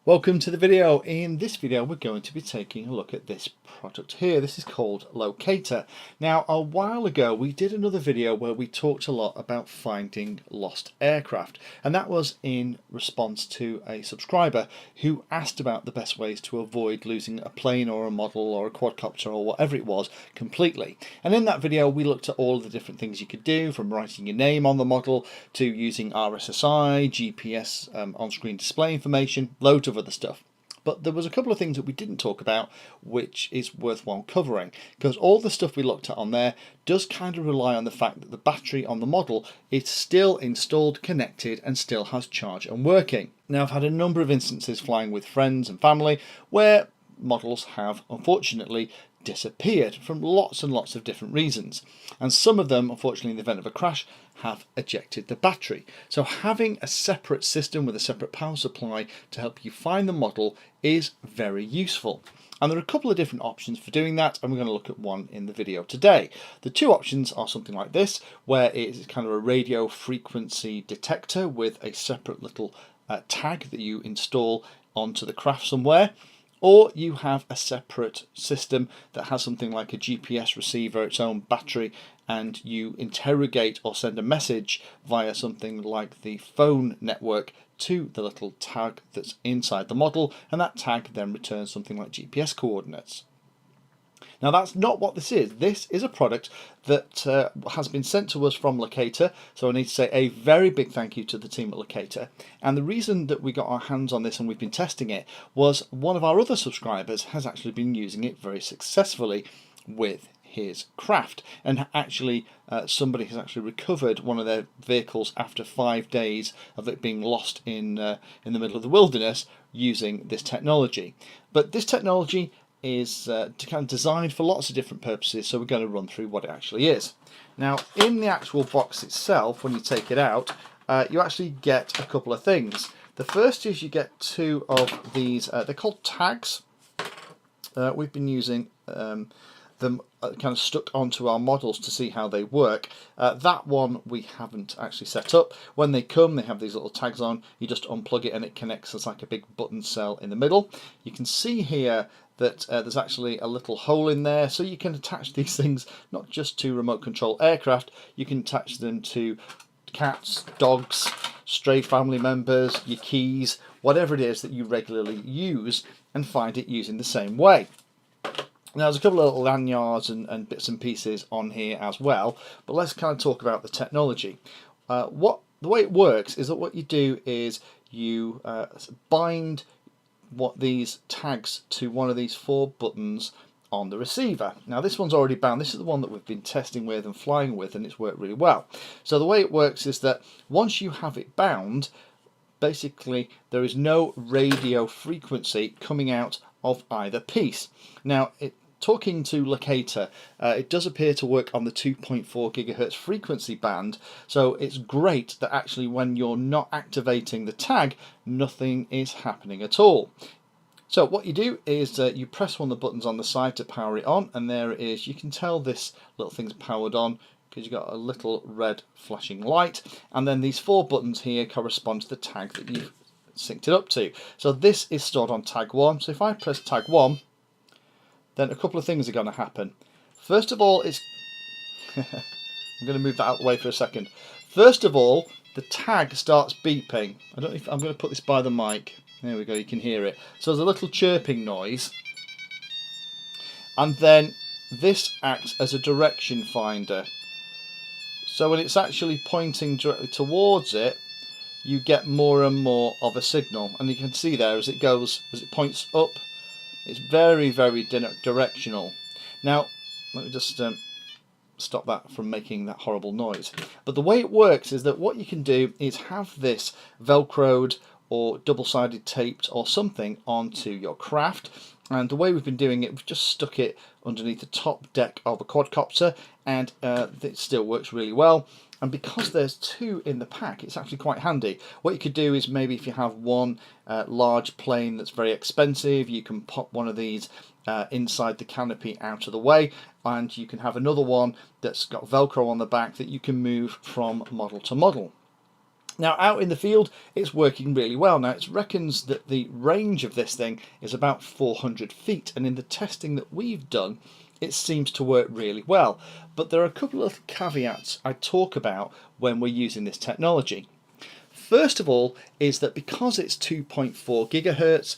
Welcome to the video. In this video we're going to be taking a look at this product here. This is called Locator. Now a while ago we did another video where we talked a lot about finding lost aircraft, and that was in response to a subscriber who asked about the best ways to avoid losing a plane or a model or a quadcopter or whatever it was completely. And in that video we looked at all of the different things you could do, from writing your name on the model to using RSSI, GPS, on-screen display information, loads of other stuff. But there was a couple of things that we didn't talk about which is worthwhile covering, because all the stuff we looked at on there does kind of rely on the fact that the battery on the model is still installed, connected, and still has charge and working. Now I've had a number of instances flying with friends and family where models have unfortunately disappeared from lots and lots of different reasons, and some of them, unfortunately, in the event of a crash, have ejected the battery. So having a separate system with a separate power supply to help you find the model is very useful. And there are a couple of different options for doing that, and we're going to look at one in the video today. The two options are something like this, where it's kind of a radio frequency detector with a separate little tag that you install onto the craft somewhere. Or you have a separate system that has something like a GPS receiver, its own battery, and you interrogate or send a message via something like the phone network to the little tag that's inside the model, and that tag then returns something like GPS coordinates. Now that's not what this is. This is a product that has been sent to us from Locator, so I need to say a very big thank you to the team at Locator. And the reason that we got our hands on this and we've been testing it was one of our other subscribers has actually been using it very successfully with his craft, and actually somebody has actually recovered one of their vehicles after 5 days of it being lost in the middle of the wilderness using this technology. But this technology is kind of designed for lots of different purposes, so we're going to run through what it actually is. Now in the actual box itself, when you take it out, you actually get a couple of things. The first is you get two of these, they're called tags. We've been using them kind of stuck onto our models to see how they work. That one we haven't actually set up. When they come, they have these little tags on. You just unplug it and it connects as like a big button cell in the middle. You can see here that there's actually a little hole in there, so you can attach these things not just to remote control aircraft, you can attach them to cats, dogs, stray family members, your keys, whatever it is that you regularly use, and find it using the same way. Now there's a couple of little lanyards and bits and pieces on here as well, but let's kind of talk about the technology. The way it works is that what you do is you bind these tags to one of these 4 buttons on the receiver. Now this one's already bound. This is the one that we've been testing with and flying with, and it's worked really well. So the way it works is that once you have it bound, basically there is no radio frequency coming out of either piece. Now talking to Locator, it does appear to work on the 2.4 gigahertz frequency band, so it's great that actually when you're not activating the tag, nothing is happening at all. So what you do is you press one of the buttons on the side to power it on, and there it is. You can tell this little thing's powered on because you've got a little red flashing light, and then these 4 buttons here correspond to the tag that you've synced it up to. So this is stored on tag 1, so if I press tag 1, then a couple of things are going to happen. First of all, I'm going to move that out of the way for a second. First of all, the tag starts beeping. I don't know if I'm going to put this by the mic. There we go, you can hear it. So there's a little chirping noise. And then this acts as a direction finder. So when it's actually pointing directly towards it, you get more and more of a signal. And you can see there as it points up, it's very, very directional. Now, let me just stop that from making that horrible noise. But the way it works is that what you can do is have this velcroed or double-sided taped or something onto your craft. And the way we've been doing it, we've just stuck it underneath the top deck of a quadcopter, and it still works really well. And because there's 2 in the pack, it's actually quite handy. What you could do is maybe if you have one large plane that's very expensive, you can pop one of these inside the canopy out of the way, and you can have another one that's got Velcro on the back that you can move from model to model. Now out in the field it's working really well. Now it reckons that the range of this thing is about 400 feet, and in the testing that we've done it seems to work really well. But there are a couple of caveats I talk about when we're using this technology. First of all is that because it's 2.4 gigahertz,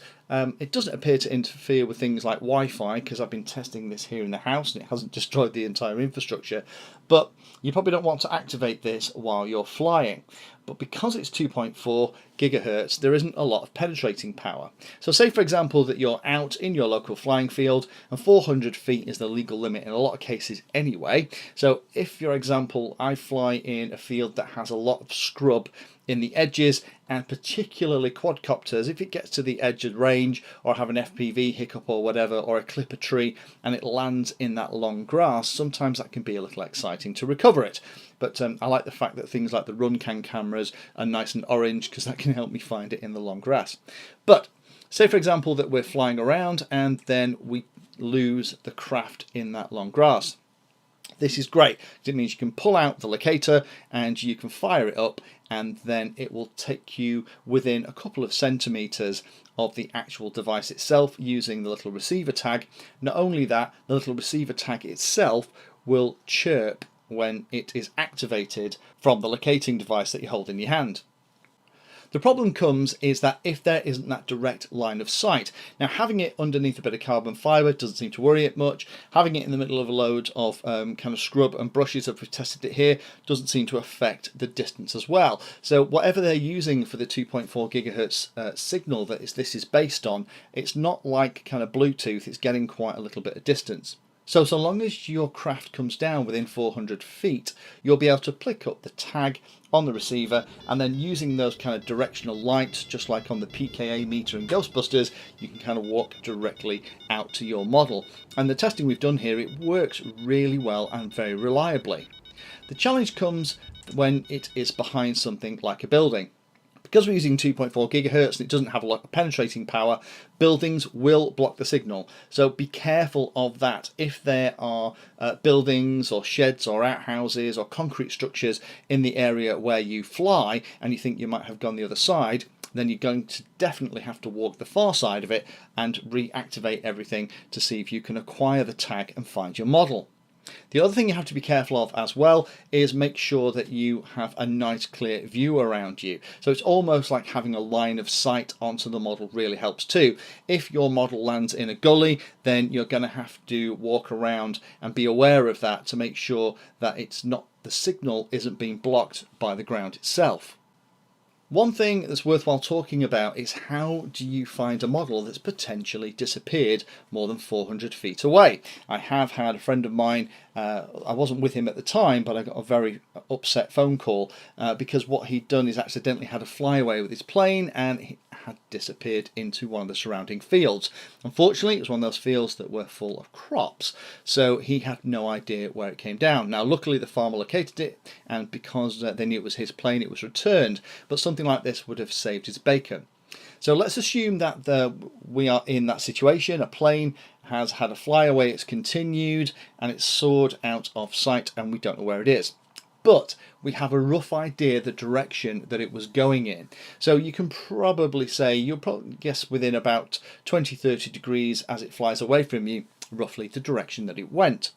it doesn't appear to interfere with things like Wi-Fi, because I've been testing this here in the house and it hasn't destroyed the entire infrastructure. But you probably don't want to activate this while you're flying. But because it's 2.4 gigahertz, there isn't a lot of penetrating power. So say for example that you're out in your local flying field, and 400 feet is the legal limit in a lot of cases anyway. So if, for example, I fly in a field that has a lot of scrub in the edges, and particularly quadcopters, if it gets to the edge of range or have an FPV hiccup or whatever, or a clip a tree and it lands in that long grass, sometimes that can be a little exciting to recover it. But I like the fact that things like the RunCam cameras are nice and orange, because that can help me find it in the long grass. But say for example that we're flying around and then we lose the craft in that long grass. This is great. It means you can pull out the locator and you can fire it up, and then it will take you within a couple of centimeters of the actual device itself using the little receiver tag. Not only that, the little receiver tag itself will chirp when it is activated from the locating device that you hold in your hand. The problem comes is that if there isn't that direct line of sight. Now having it underneath a bit of carbon fibre doesn't seem to worry it much. Having it in the middle of a load of kind of scrub and brushes, if we've tested it here, doesn't seem to affect the distance as well. So whatever they're using for the 2.4 gigahertz signal that this is based on, it's not like kind of Bluetooth, it's getting quite a little bit of distance. So long as your craft comes down within 400 feet, you'll be able to pick up the tag on the receiver, and then using those kind of directional lights, just like on the PKA meter in Ghostbusters, you can kind of walk directly out to your model. And the testing we've done here, it works really well and very reliably. The challenge comes when it is behind something like a building. Because we're using 2.4 gigahertz and it doesn't have a lot of penetrating power, buildings will block the signal. So be careful of that. If there are buildings or sheds or outhouses or concrete structures in the area where you fly and you think you might have gone the other side, then you're going to definitely have to walk the far side of it and reactivate everything to see if you can acquire the tag and find your model. The other thing you have to be careful of as well is make sure that you have a nice clear view around you. So it's almost like having a line of sight onto the model really helps too. If your model lands in a gully, then you're going to have to walk around and be aware of that to make sure that the signal isn't being blocked by the ground itself. One thing that's worthwhile talking about is how do you find a model that's potentially disappeared more than 400 feet away. I have had a friend of mine, I wasn't with him at the time, but I got a very upset phone call because what he'd done is accidentally had a flyaway with his plane and he had disappeared into one of the surrounding fields. Unfortunately, it was one of those fields that were full of crops, so he had no idea where it came down. Now luckily the farmer located it, and because they knew it was his plane, it was returned, but something like this would have saved his bacon. So let's assume that we are in that situation. A plane has had a flyaway, it's continued and it's soared out of sight and we don't know where it is. But we have a rough idea the direction that it was going in. So you can probably say, you'll probably guess within about 20-30 degrees as it flies away from you, roughly the direction that it went.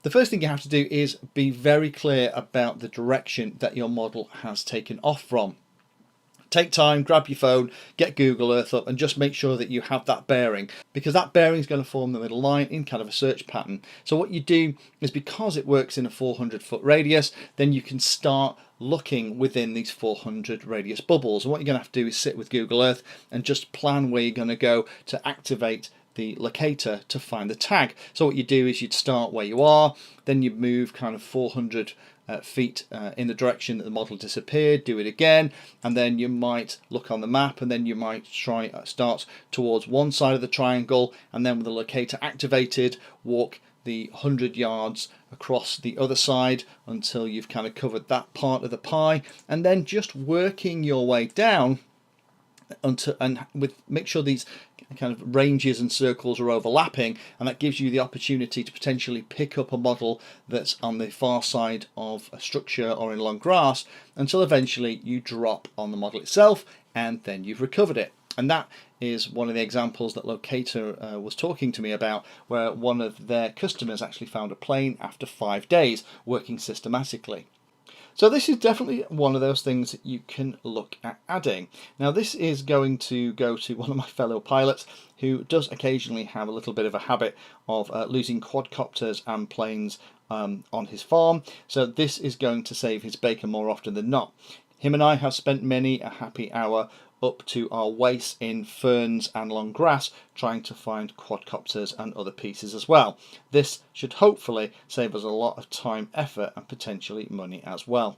The first thing you have to do is be very clear about the direction that your model has taken off from. Take time, grab your phone, get Google Earth up and just make sure that you have that bearing, because that bearing is going to form the middle line in kind of a search pattern. So what you do is, because it works in a 400-foot radius, then you can start looking within these 400 radius bubbles. And what you're going to have to do is sit with Google Earth and just plan where you're going to go to activate the locator to find the tag. So what you do is you'd start where you are, then you move kind of 400 feet in the direction that the model disappeared, do it again, and then you might look on the map and then you might start towards one side of the triangle, and then with the locator activated, walk the 100 yards across the other side until you've kind of covered that part of the pie, and then just working your way down make sure these kind of ranges and circles are overlapping, and that gives you the opportunity to potentially pick up a model that's on the far side of a structure or in long grass, until eventually you drop on the model itself and then you've recovered it. And that is one of the examples that Locator was talking to me about, where one of their customers actually found a plane after 5 days working systematically. So this is definitely one of those things that you can look at adding. Now this is going to go to one of my fellow pilots who does occasionally have a little bit of a habit of losing quadcopters and planes on his farm. So this is going to save his bacon more often than not. Him and I have spent many a happy hour up to our waist in ferns and long grass trying to find quadcopters and other pieces as well. This should hopefully save us a lot of time, effort and potentially money as well.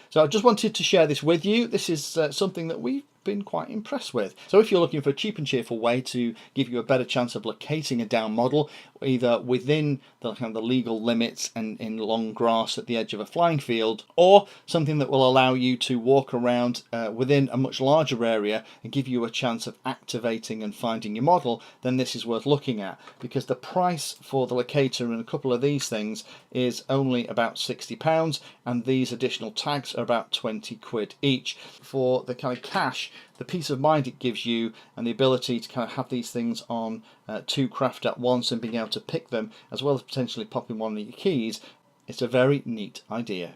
So I just wanted to share this with you. This is something that we've been quite impressed with. So if you're looking for a cheap and cheerful way to give you a better chance of locating a down model, either within the kind of the legal limits and in long grass at the edge of a flying field, or something that will allow you to walk around within a much larger area and give you a chance of activating and finding your model, then this is worth looking at, because the price for the Locator and a couple of these things is only about £60, and these additional tags are about 20 quid each. For the kind of cash, the peace of mind it gives you and the ability to kind of have these things on 2 craft at once and being able to pick them, as well as potentially popping one of your keys, it's a very neat idea.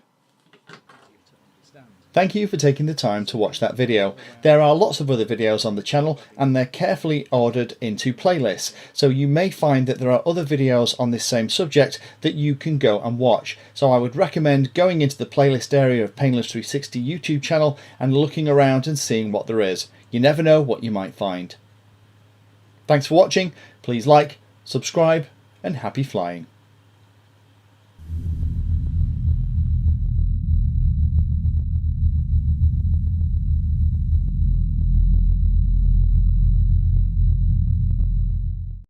Thank you for taking the time to watch that video. There are lots of other videos on the channel and they're carefully ordered into playlists, so you may find that there are other videos on this same subject that you can go and watch. So I would recommend going into the playlist area of Painless360 YouTube channel and looking around and seeing what there is. You never know what you might find. Thanks for watching. Please like, subscribe and happy flying.